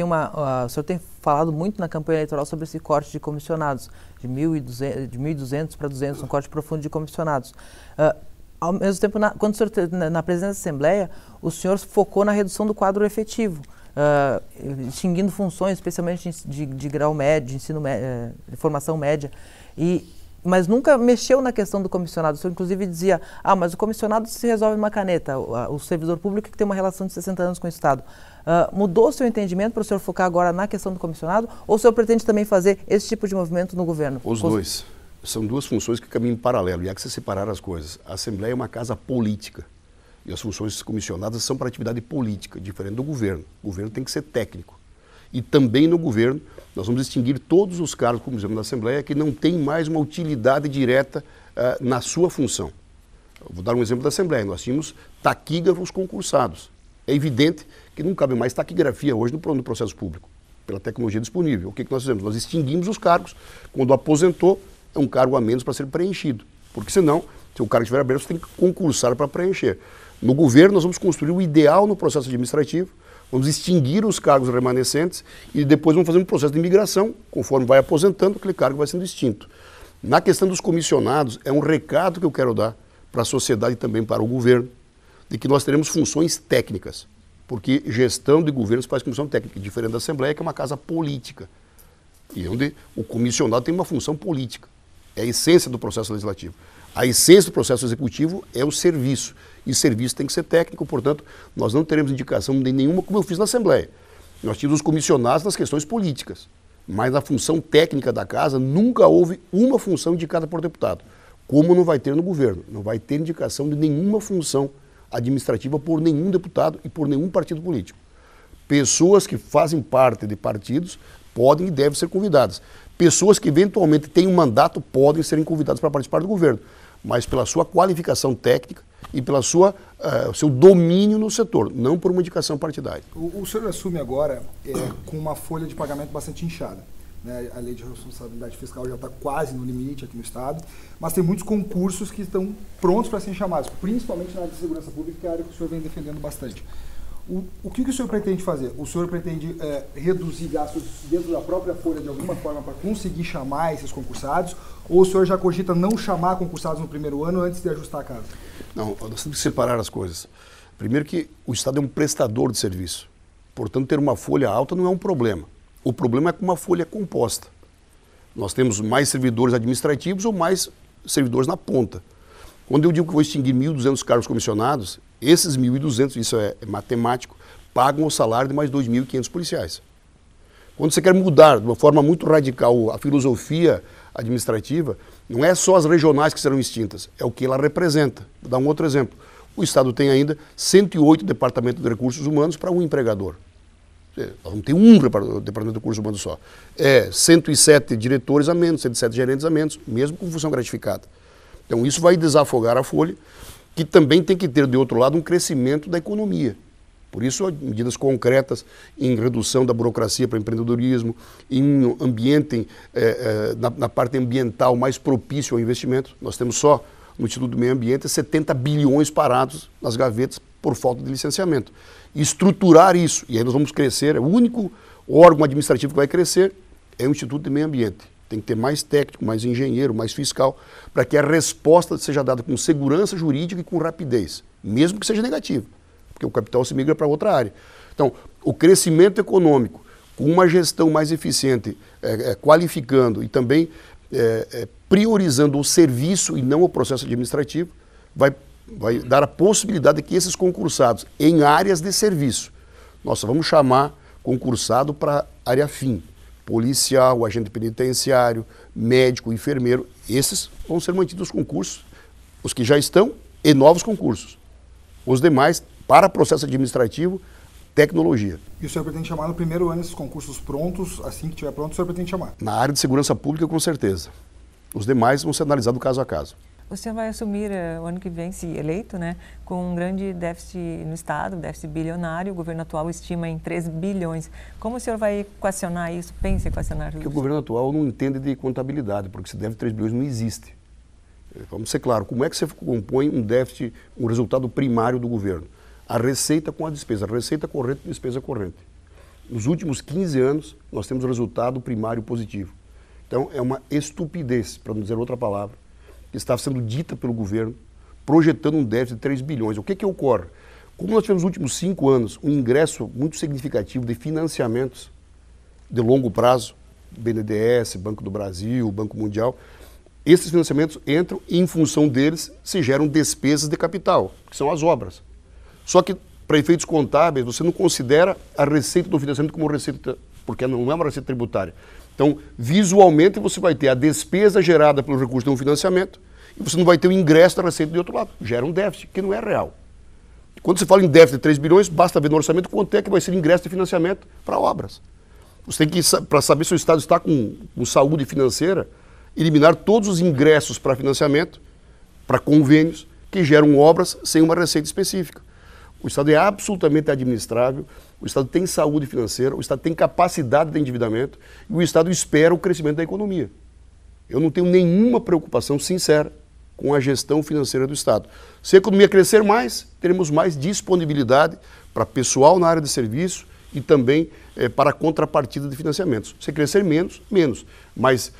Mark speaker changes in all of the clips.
Speaker 1: o senhor tem falado muito na campanha eleitoral sobre esse corte de comissionados, de 1.200 para 200, um corte profundo de comissionados. Ao mesmo tempo, quando o senhor na presidência da Assembleia, o senhor focou na redução do quadro efetivo, extinguindo funções, especialmente de grau médio, de ensino médio, de formação média, mas nunca mexeu na questão do comissionado. O senhor, inclusive, dizia, mas o comissionado se resolve numa caneta, o servidor público que tem uma relação de 60 anos com o Estado. Mudou o seu entendimento para o senhor focar agora na questão do comissionado, ou o senhor pretende também fazer esse tipo de movimento no governo?
Speaker 2: Os dois. São duas funções que caminham em paralelo, e há que se separar as coisas. A Assembleia é uma casa política, e as funções comissionadas são para atividade política, diferente do governo. O governo tem que ser técnico. E também no governo, nós vamos extinguir todos os cargos, como dizemos na Assembleia, que não têm mais uma utilidade direta na sua função. Eu vou dar um exemplo da Assembleia. Nós tínhamos taquígrafos concursados. É evidente que não cabe mais taquigrafia hoje no processo público, pela tecnologia disponível. O que nós fizemos? Nós extinguimos os cargos. Quando aposentou, é um cargo a menos para ser preenchido. Porque senão, se o cargo estiver aberto, você tem que concursar para preencher. No governo, nós vamos construir o ideal no processo administrativo, vamos extinguir os cargos remanescentes e depois vamos fazer um processo de imigração, conforme vai aposentando, aquele cargo vai sendo extinto. Na questão dos comissionados, é um recado que eu quero dar para a sociedade e também para o governo, de que nós teremos funções técnicas, porque gestão de governo se faz com função técnica, diferente da Assembleia, que é uma casa política, e onde o comissionado tem uma função política. É a essência do processo legislativo. A essência do processo executivo é o serviço. E serviço tem que ser técnico, portanto, nós não teremos indicação de nenhuma, como eu fiz na Assembleia. Nós tínhamos os comissionados nas questões políticas, mas na função técnica da casa nunca houve uma função indicada por deputado, como não vai ter no governo. Não vai ter indicação de nenhuma função administrativa por nenhum deputado e por nenhum partido político. Pessoas que fazem parte de partidos podem e devem ser convidadas. Pessoas que eventualmente têm um mandato podem ser convidadas para participar do governo, mas pela sua qualificação técnica e pela seu domínio no setor, não por uma indicação partidária.
Speaker 3: O senhor assume agora com uma folha de pagamento bastante inchada, né? A lei de responsabilidade fiscal já está quase no limite aqui no Estado, mas tem muitos concursos que estão prontos para serem chamados, principalmente na área de segurança pública, que é a área que o senhor vem defendendo bastante. O que o senhor pretende fazer? O senhor pretende reduzir gastos dentro da própria folha de alguma forma para conseguir chamar esses concursados? Ou o senhor já cogita não chamar concursados no primeiro ano antes de ajustar a casa?
Speaker 2: Não, nós temos que separar as coisas. Primeiro que o Estado é um prestador de serviço. Portanto, ter uma folha alta não é um problema. O problema é com uma folha composta. Nós temos mais servidores administrativos ou mais servidores na ponta. Quando eu digo que vou extinguir 1.200 cargos comissionados, esses 1.200, isso é matemático, pagam o salário de mais 2.500 policiais. Quando você quer mudar de uma forma muito radical a filosofia administrativa, não é só as regionais que serão extintas, é o que ela representa. Vou dar um outro exemplo. O Estado tem ainda 108 departamentos de recursos humanos para um empregador. Nós vamos ter um departamento de recursos humanos só. 107 diretores a menos, 107 gerentes a menos, mesmo com função gratificada. Então isso vai desafogar a folha, que também tem que ter, de outro lado, um crescimento da economia. Por isso, medidas concretas em redução da burocracia para empreendedorismo, em um ambiente, na parte ambiental mais propício ao investimento. Nós temos só, no Instituto do Meio Ambiente, 70 bilhões parados nas gavetas por falta de licenciamento. E estruturar isso, e aí nós vamos crescer, o único órgão administrativo que vai crescer é o Instituto de Meio Ambiente. Tem que ter mais técnico, mais engenheiro, mais fiscal, para que a resposta seja dada com segurança jurídica e com rapidez, mesmo que seja negativo, porque o capital se migra para outra área. Então, o crescimento econômico, com uma gestão mais eficiente, qualificando e também priorizando o serviço e não o processo administrativo, vai dar a possibilidade de que esses concursados em áreas de serviço, nós vamos chamar concursado para área fim, policial, agente penitenciário, médico, enfermeiro, esses vão ser mantidos os concursos, os que já estão e novos concursos. Os demais, para processo administrativo, tecnologia.
Speaker 3: E o senhor pretende chamar no primeiro ano esses concursos prontos, assim que estiver pronto, o senhor pretende chamar?
Speaker 2: Na área de segurança pública, com certeza. Os demais vão ser analisados caso a caso.
Speaker 4: O senhor vai assumir o ano que vem, se eleito, né, com um grande déficit no Estado, déficit bilionário. O governo atual estima em 3 bilhões. Como o senhor vai equacionar isso? Pensa em equacionar isso?
Speaker 2: Porque o governo atual não entende de contabilidade, porque se deve 3 bilhões não existe. Vamos ser claros, como é que você compõe um déficit, um resultado primário do governo? A receita com a despesa, a receita corrente e despesa corrente. Nos últimos 15 anos, nós temos resultado primário positivo. Então, é uma estupidez, para não dizer outra palavra, que está sendo dita pelo governo, projetando um déficit de 3 bilhões. O que ocorre? Como nós tivemos nos últimos 5 anos um ingresso muito significativo de financiamentos de longo prazo, BNDES, Banco do Brasil, Banco Mundial, esses financiamentos entram e, em função deles, se geram despesas de capital, que são as obras. Só que, para efeitos contábeis, você não considera a receita do financiamento como receita, porque não é uma receita tributária. Então, visualmente, você vai ter a despesa gerada pelo recurso de um financiamento e você não vai ter o ingresso da receita do outro lado. Gera um déficit, que não é real. Quando você fala em déficit de 3 bilhões, basta ver no orçamento quanto é que vai ser o ingresso de financiamento para obras. Você tem que, para saber se o Estado está com saúde financeira, eliminar todos os ingressos para financiamento, para convênios, que geram obras sem uma receita específica. O Estado é absolutamente administrável, o Estado tem saúde financeira, o Estado tem capacidade de endividamento e o Estado espera o crescimento da economia. Eu não tenho nenhuma preocupação sincera com a gestão financeira do Estado. Se a economia crescer mais, teremos mais disponibilidade para pessoal na área de serviço e também para a contrapartida de financiamentos. Se crescer menos, menos. Mas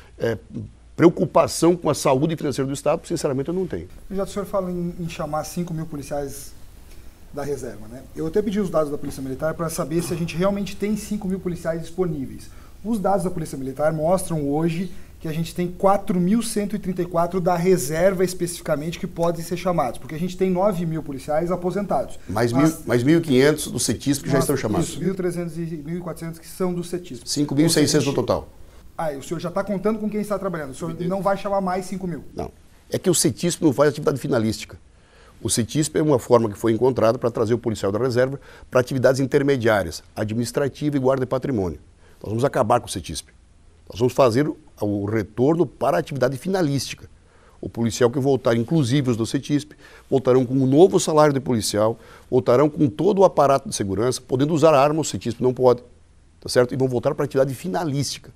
Speaker 2: preocupação com a saúde financeira do Estado, sinceramente, eu não tenho.
Speaker 3: Já o senhor fala em chamar 5 mil policiais da reserva, né? Eu até pedi os dados da Polícia Militar para saber se a gente realmente tem 5 mil policiais disponíveis. Os dados da Polícia Militar mostram hoje que a gente tem 4.134 da reserva especificamente que podem ser chamados, porque a gente tem 9 mil policiais aposentados.
Speaker 2: Mais 1.500 do CETISP que já estão chamados.
Speaker 3: Isso, 1.300 e 1.400 que são do CETISP.
Speaker 2: 5.600 no total.
Speaker 3: O senhor já está contando com quem está trabalhando, o senhor não vai chamar mais 5 mil?
Speaker 2: Não. É que o CETISP não faz atividade finalística. O CETISP é uma forma que foi encontrada para trazer o policial da reserva para atividades intermediárias, administrativa e guarda de patrimônio. Nós vamos acabar com o CETISP. Nós vamos fazer o retorno para a atividade finalística. O policial que voltar, inclusive os do CETISP, voltarão com um novo salário de policial, voltarão com todo o aparato de segurança, podendo usar arma, o CETISP não pode, tá certo? E vão voltar para a atividade finalística.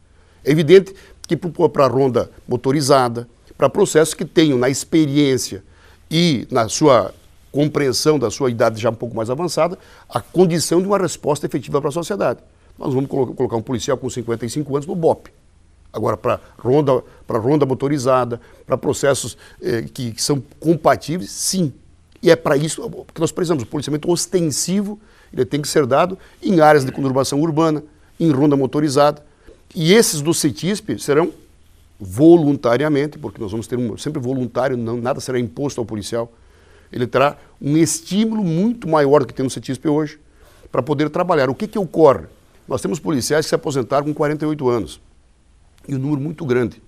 Speaker 2: É evidente que para a ronda motorizada, para processos que tenham na experiência e na sua compreensão da sua idade já um pouco mais avançada, a condição de uma resposta efetiva para a sociedade. Nós vamos colocar um policial com 55 anos no BOP. Agora, para ronda motorizada, para processos que são compatíveis, sim. E é para isso que nós precisamos. O policiamento ostensivo ele tem que ser dado em áreas de conurbação urbana, em ronda motorizada. E esses do CETISP serão voluntariamente, porque nós vamos ter sempre voluntário, nada será imposto ao policial. Ele terá um estímulo muito maior do que tem no CETISP hoje para poder trabalhar. O que ocorre? Nós temos policiais que se aposentaram com 48 anos. E um número muito grande,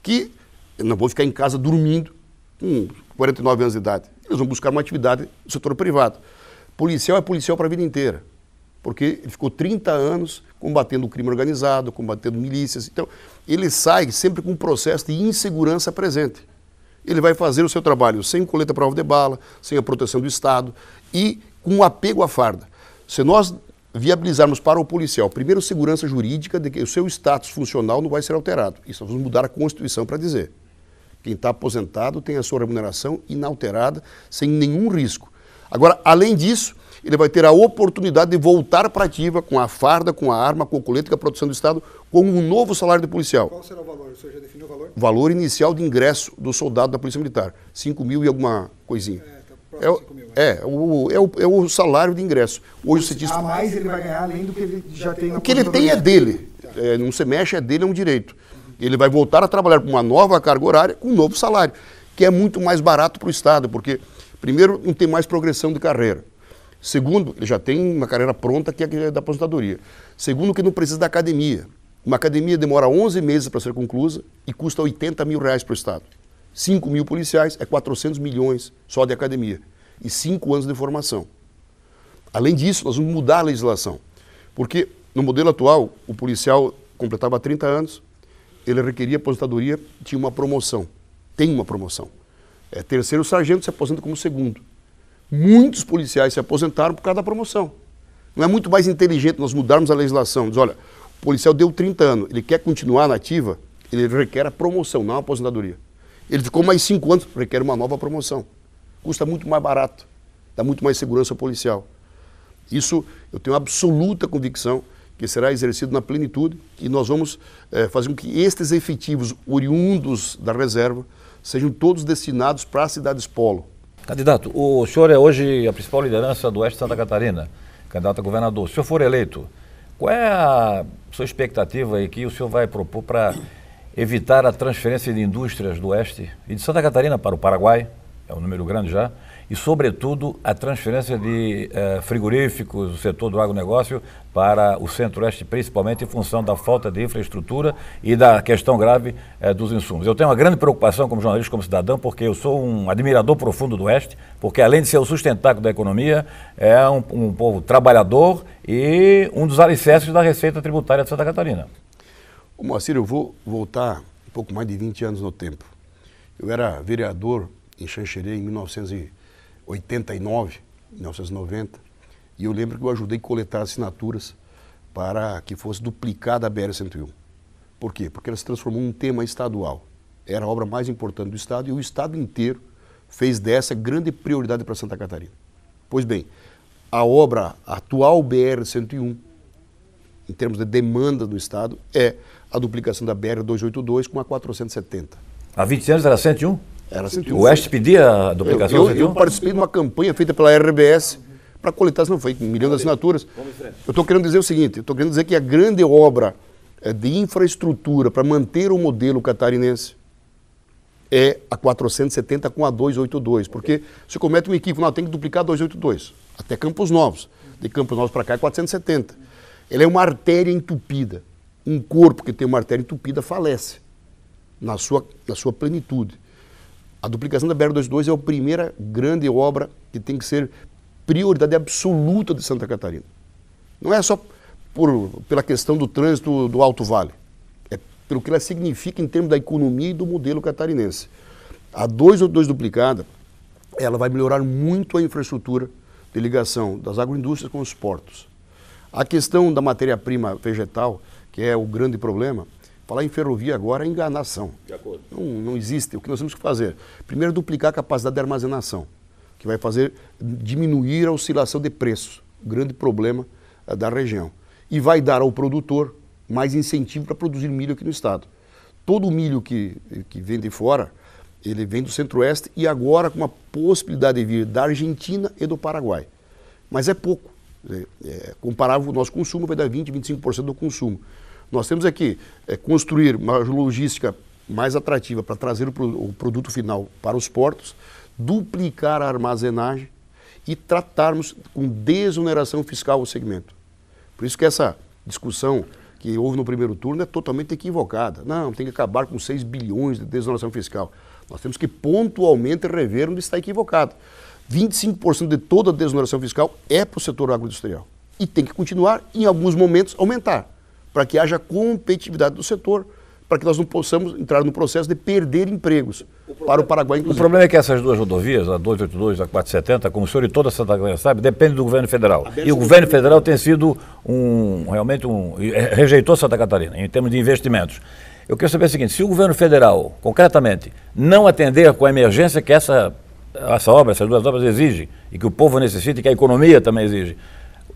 Speaker 2: que não vão ficar em casa dormindo com 49 anos de idade. Eles vão buscar uma atividade no setor privado. Policial é policial para a vida inteira, porque ele ficou 30 anos combatendo o crime organizado, combatendo milícias. Então, ele sai sempre com um processo de insegurança presente. Ele vai fazer o seu trabalho sem coleta à prova de bala, sem a proteção do Estado e com um apego à farda. Se nós viabilizarmos para o policial, primeiro, segurança jurídica de que o seu status funcional não vai ser alterado. Isso nós vamos mudar a Constituição para dizer. Quem está aposentado tem a sua remuneração inalterada, sem nenhum risco. Agora, além disso, ele vai ter a oportunidade de voltar para a ativa com a farda, com a arma, com a colete, com a proteção do Estado, com um novo salário de policial.
Speaker 3: Qual será o valor? O senhor já definiu o valor?
Speaker 2: Valor inicial de ingresso do soldado da Polícia Militar. 5 mil e alguma coisinha. É o salário de ingresso. Hoje o CETISP...
Speaker 3: A mais ele vai ganhar além do que ele já tem na
Speaker 2: O que ele tem é dele. Não se mexe, é dele, é um direito. Ele vai voltar a trabalhar com uma nova carga horária, com um novo salário, que é muito mais barato para o Estado, porque, primeiro, não tem mais progressão de carreira. Segundo, ele já tem uma carreira pronta que é da aposentadoria. Segundo, que não precisa da academia. Uma academia demora 11 meses para ser conclusa e custa 80 mil reais para o Estado. 5 mil policiais é 400 milhões só de academia. E 5 anos de formação. Além disso, nós vamos mudar a legislação. Porque no modelo atual, o policial completava 30 anos, ele requeria aposentadoria, tinha uma promoção. Tem uma promoção. Terceiro sargento se aposenta como segundo. Muitos policiais se aposentaram por causa da promoção. Não é muito mais inteligente nós mudarmos a legislação? Diz, olha, o policial deu 30 anos, ele quer continuar na ativa, ele requer a promoção, não a aposentadoria. Ele ficou mais 5 anos, requer uma nova promoção. Custa muito mais barato, dá muito mais segurança policial. Isso eu tenho absoluta convicção que será exercido na plenitude, e nós vamos fazer com que estes efetivos oriundos da reserva sejam todos destinados para as cidades polo.
Speaker 5: Candidato, o senhor é hoje a principal liderança do Oeste de Santa Catarina, candidato a governador. Se o senhor for eleito, qual é a sua expectativa aí que o senhor vai propor para evitar a transferência de indústrias do Oeste e de Santa Catarina para o Paraguai, é um número grande já, e, sobretudo, a transferência de frigoríficos do setor do agronegócio para o Centro-Oeste, principalmente em função da falta de infraestrutura e da questão grave dos insumos. Eu tenho uma grande preocupação como jornalista, como cidadão, porque eu sou um admirador profundo do Oeste, porque além de ser o sustentáculo da economia, é um povo trabalhador e um dos alicerces da receita tributária de Santa Catarina.
Speaker 2: Ô Moacir, eu vou voltar um pouco mais de 20 anos no tempo. Eu era vereador em Xanxerê em 1989, 1990, e eu lembro que eu ajudei a coletar assinaturas para que fosse duplicada a BR-101. Por quê? Porque ela se transformou num tema estadual. Era a obra mais importante do Estado e o Estado inteiro fez dessa grande prioridade para Santa Catarina. Pois bem, a obra atual BR-101, em termos de demanda do Estado, é a duplicação da BR-282 com a 470.
Speaker 5: Há 20 anos era 101?
Speaker 2: Era 101.
Speaker 5: O Oeste pedia a duplicação do 101?
Speaker 2: Eu participei de uma campanha feita pela RBS para coletar, não foi 1 milhão de assinaturas. Eu estou querendo dizer o seguinte, eu estou querendo dizer que a grande obra de infraestrutura para manter o modelo catarinense é a 470 com a 282, porque se comete um equívoco, não, tem que duplicar a 282, até Campos Novos. De Campos Novos para cá é 470. Ela é uma artéria entupida. Um corpo que tem uma artéria entupida falece na sua plenitude. A duplicação da BR-282 é a primeira grande obra que tem que ser prioridade absoluta de Santa Catarina. Não é só pela questão do trânsito do Alto Vale, é pelo que ela significa em termos da economia e do modelo catarinense. A 282 duplicada, ela vai melhorar muito a infraestrutura de ligação das agroindústrias com os portos. A questão da matéria-prima vegetal, que é o grande problema, falar em ferrovia agora é enganação.
Speaker 5: De acordo.
Speaker 2: Não existe. O que nós temos que fazer? Primeiro, duplicar a capacidade de armazenação, que vai fazer diminuir a oscilação de preços, o grande problema da região. E vai dar ao produtor mais incentivo para produzir milho aqui no estado. Todo o milho que vem de fora, ele vem do Centro-Oeste e agora com uma possibilidade de vir da Argentina e do Paraguai. Mas é pouco. Comparável ao nosso consumo, vai dar 20%, 25% do consumo. Nós temos aqui construir uma logística mais atrativa para trazer o produto final para os portos, duplicar a armazenagem e tratarmos com desoneração fiscal o segmento. Por isso que essa discussão que houve no primeiro turno é totalmente equivocada. Não, tem que acabar com 6 bilhões de desoneração fiscal. Nós temos que pontualmente rever onde está equivocado. 25% de toda a desoneração fiscal é para o setor agroindustrial. E tem que continuar, em alguns momentos, aumentar, para que haja competitividade do setor, para que nós não possamos entrar no processo de perder empregos para o Paraguai, inclusive.
Speaker 5: O problema é que essas duas rodovias, a 282 e a 470, como o senhor e toda Santa Catarina sabe, depende do governo federal. E o governo federal tem sido rejeitou Santa Catarina em termos de investimentos. Eu quero saber o seguinte, se o governo federal, concretamente, não atender com a emergência que essas duas obras exigem, e que o povo necessita e que a economia também exige,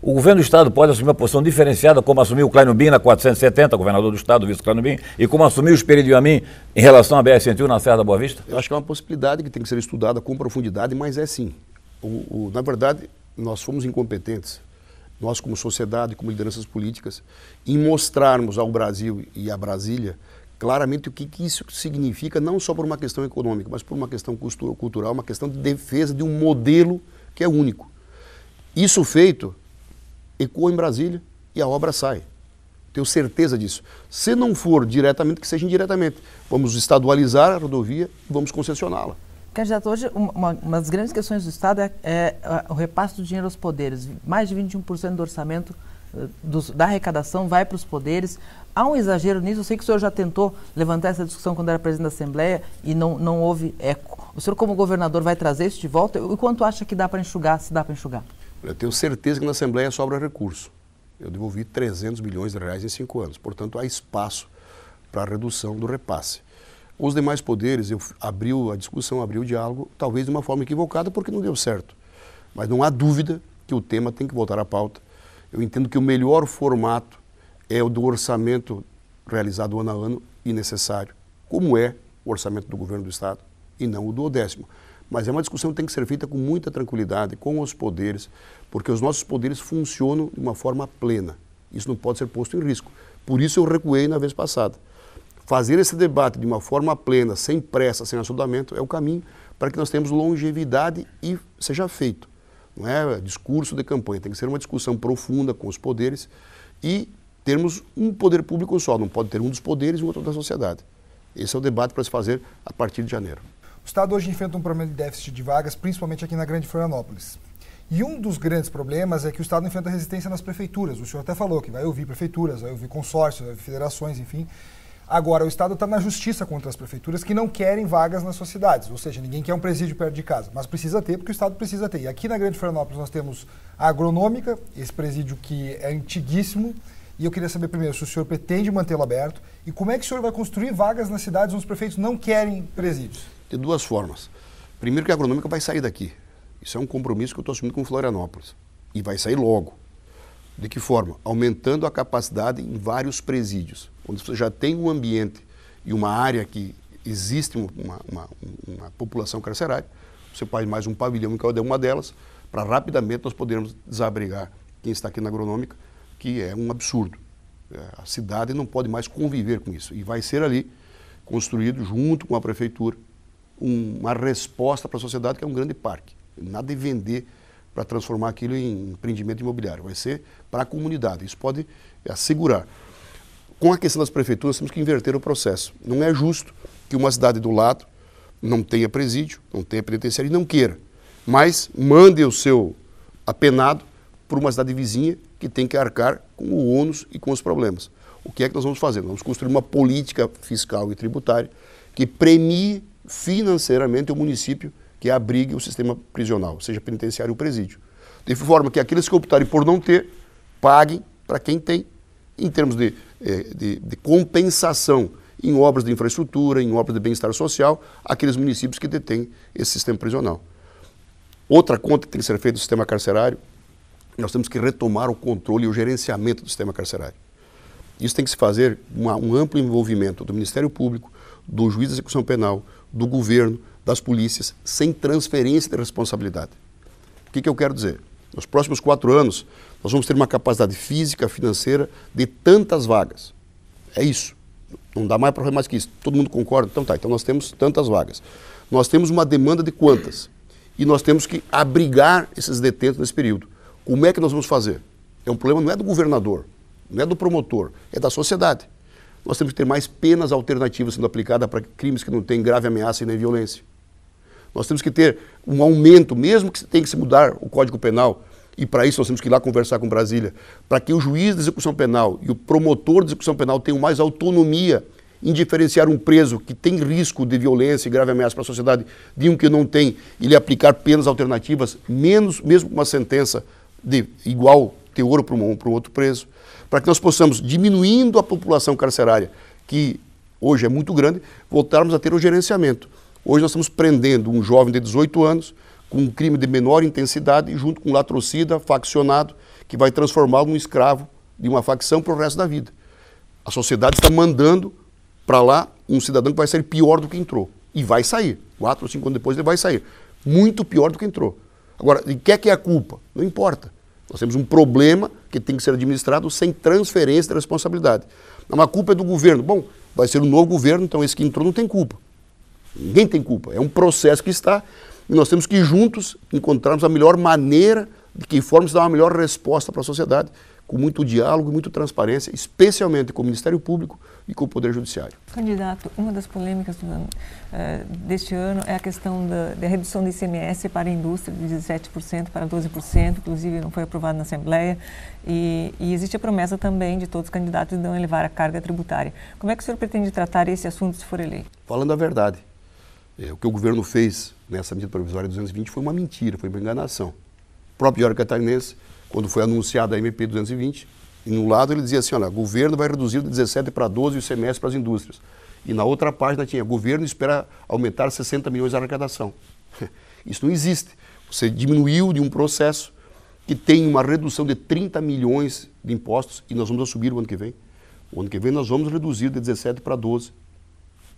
Speaker 5: o governo do Estado pode assumir uma posição diferenciada, como assumiu o Kleinobin na 470, governador do Estado, o vice-Kleinobin, e como assumiu o Esperidiamin em relação à BR-101 na Serra da Boa Vista?
Speaker 2: Eu acho que é uma possibilidade que tem que ser estudada com profundidade, mas é sim. Na verdade, nós fomos incompetentes, nós como sociedade, como lideranças políticas, em mostrarmos ao Brasil e a Brasília claramente o que isso significa, não só por uma questão econômica, mas por uma questão cultural, uma questão de defesa de um modelo que é único. Isso feito, ecoa em Brasília e a obra sai. Tenho certeza disso. Se não for diretamente, que seja indiretamente. Vamos estadualizar a rodovia e vamos concessioná-la.
Speaker 1: Candidato, hoje uma das grandes questões do Estado é o repasse do dinheiro aos poderes. Mais de 21% do orçamento da arrecadação vai para os poderes. Há um exagero nisso? Eu sei que o senhor já tentou levantar essa discussão quando era presidente da Assembleia e não houve eco. O senhor, como governador, vai trazer isso de volta? E quanto acha que dá para enxugar, se dá para enxugar?
Speaker 2: Eu tenho certeza que na Assembleia sobra recurso. Eu devolvi 300 milhões de reais em 5 anos. Portanto, há espaço para a redução do repasse. Os demais poderes, eu abri a discussão, abri o diálogo, talvez de uma forma equivocada, porque não deu certo. Mas não há dúvida que o tema tem que voltar à pauta. Eu entendo que o melhor formato é o do orçamento realizado ano a ano e necessário, como é o orçamento do governo do Estado e não o do 10º. Mas é uma discussão que tem que ser feita com muita tranquilidade, com os poderes, porque os nossos poderes funcionam de uma forma plena. Isso não pode ser posto em risco. Por isso eu recuei na vez passada. Fazer esse debate de uma forma plena, sem pressa, sem assodamento, é o caminho para que nós tenhamos longevidade e seja feito. Não é discurso de campanha, tem que ser uma discussão profunda com os poderes e termos um poder público só, não pode ter um dos poderes e um outro da sociedade. Esse é o debate para se fazer a partir de janeiro.
Speaker 3: O Estado hoje enfrenta um problema de déficit de vagas, principalmente aqui na Grande Florianópolis. E um dos grandes problemas é que o Estado enfrenta resistência nas prefeituras. O senhor até falou que vai ouvir prefeituras, vai ouvir consórcios, vai ouvir federações, enfim. Agora, o Estado está na justiça contra as prefeituras que não querem vagas nas suas cidades. Ou seja, ninguém quer um presídio perto de casa, mas precisa ter, porque o Estado precisa ter. E aqui na Grande Florianópolis nós temos a Agronômica, esse presídio que é antiguíssimo. E eu queria saber primeiro se o senhor pretende mantê-lo aberto e como é que o senhor vai construir vagas nas cidades onde os prefeitos não querem presídios?
Speaker 2: De duas formas. Primeiro que a Agronômica vai sair daqui. Isso é um compromisso que eu estou assumindo com Florianópolis. E vai sair logo. De que forma? Aumentando a capacidade em vários presídios, onde você já tem um ambiente e uma área que existe uma população carcerária, você faz mais um pavilhão em cada uma delas, para rapidamente nós podermos desabrigar quem está aqui na Agronômica, que é um absurdo. A cidade não pode mais conviver com isso. E vai ser ali construído, junto com a prefeitura, uma resposta para a sociedade, que é um grande parque. Nada de vender para transformar aquilo em empreendimento imobiliário. Vai ser para a comunidade. Isso pode assegurar. Com a questão das prefeituras, temos que inverter o processo. Não é justo que uma cidade do lado não tenha presídio, não tenha penitenciário e não queira, mas mande o seu apenado para uma cidade vizinha que tem que arcar com o ônus e com os problemas. O que é que nós vamos fazer? Nós vamos construir uma política fiscal e tributária que premie financeiramente o município que abrigue o sistema prisional, seja penitenciário ou presídio. De forma que aqueles que optarem por não ter, paguem para quem tem, em termos de compensação em obras de infraestrutura, em obras de bem-estar social, aqueles municípios que detêm esse sistema prisional. Outra conta que tem que ser feita do sistema carcerário, nós temos que retomar o controle e o gerenciamento do sistema carcerário. Isso tem que se fazer um amplo envolvimento do Ministério Público, do juiz de execução penal, do governo, das polícias, sem transferência de responsabilidade. O que eu quero dizer? Nos próximos 4 anos, nós vamos ter uma capacidade física, financeira, de tantas vagas. É isso. Não dá mais para mais que isso. Todo mundo concorda? Então tá, então nós temos tantas vagas. Nós temos uma demanda de quantas? E nós temos que abrigar esses detentos nesse período. Como é que nós vamos fazer? É um problema, não é do governador, não é do promotor, é da sociedade. Nós temos que ter mais penas alternativas sendo aplicadas para crimes que não têm grave ameaça e nem violência. Nós temos que ter um aumento, mesmo que tenha que se mudar o Código Penal, e para isso nós temos que ir lá conversar com Brasília, para que o juiz de execução penal e o promotor de execução penal tenham mais autonomia em diferenciar um preso que tem risco de violência e grave ameaça para a sociedade de um que não tem, e lhe aplicar penas alternativas, mesmo com uma sentença de igual teor para um outro preso, para que nós possamos, diminuindo a população carcerária, que hoje é muito grande, voltarmos a ter o gerenciamento. Hoje nós estamos prendendo um jovem de 18 anos com um crime de menor intensidade, junto com um latrocida faccionado, que vai transformá-lo num escravo de uma facção para o resto da vida. A sociedade está mandando para lá um cidadão que vai sair pior do que entrou. E vai sair. 4 ou 5 anos depois ele vai sair. Muito pior do que entrou. Agora, de que é a culpa? Não importa. Nós temos um problema que tem que ser administrado sem transferência de responsabilidade. Uma culpa é do governo. Bom, vai ser um novo governo, então esse que entrou não tem culpa. Ninguém tem culpa. É um processo que está e nós temos que juntos encontrarmos a melhor maneira, de que forma se dá uma melhor resposta para a sociedade, com muito diálogo e muita transparência, especialmente com o Ministério Público e com o Poder Judiciário.
Speaker 4: Candidato, uma das polêmicas deste ano é a questão da redução do ICMS para a indústria de 17% para 12%, inclusive não foi aprovado na Assembleia, e existe a promessa também de todos os candidatos de não elevar a carga tributária. Como é que o senhor pretende tratar esse assunto se for eleito?
Speaker 2: Falando a verdade, o que o governo fez nessa medida provisória 220 foi uma mentira, foi uma enganação. O próprio Diário Catarinense, quando foi anunciada a MP 220, e no lado ele dizia assim, olha, o governo vai reduzir de 17 para 12 o ICMS para as indústrias. E na outra página tinha, o governo espera aumentar 60 milhões a arrecadação. Isso não existe. Você diminuiu de um processo que tem uma redução de 30 milhões de impostos e nós vamos assumir o ano que vem. O ano que vem nós vamos reduzir de 17 para 12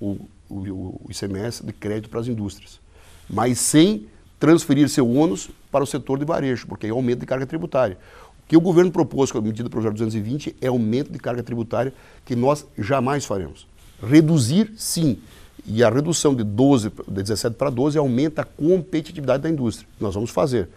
Speaker 2: o ICMS de crédito para as indústrias, mas sem transferir seu ônus para o setor de varejo, porque aí é aumento de carga tributária. O que o governo propôs com a medida do projeto 220 é aumento de carga tributária que nós jamais faremos. Reduzir, sim, e a redução de 17 para 12 aumenta a competitividade da indústria. Nós vamos fazer,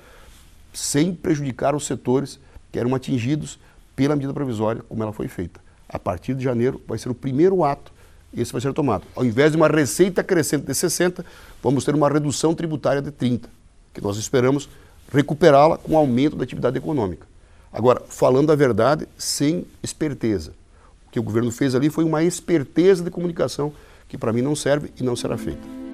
Speaker 2: sem prejudicar os setores que eram atingidos pela medida provisória, como ela foi feita. A partir de janeiro vai ser o primeiro ato, esse vai ser tomado. Ao invés de uma receita crescente de 60, vamos ter uma redução tributária de 30, que nós esperamos recuperá-la com o aumento da atividade econômica. Agora, falando a verdade, sem esperteza. O que o governo fez ali foi uma esperteza de comunicação que para mim não serve e não será feita.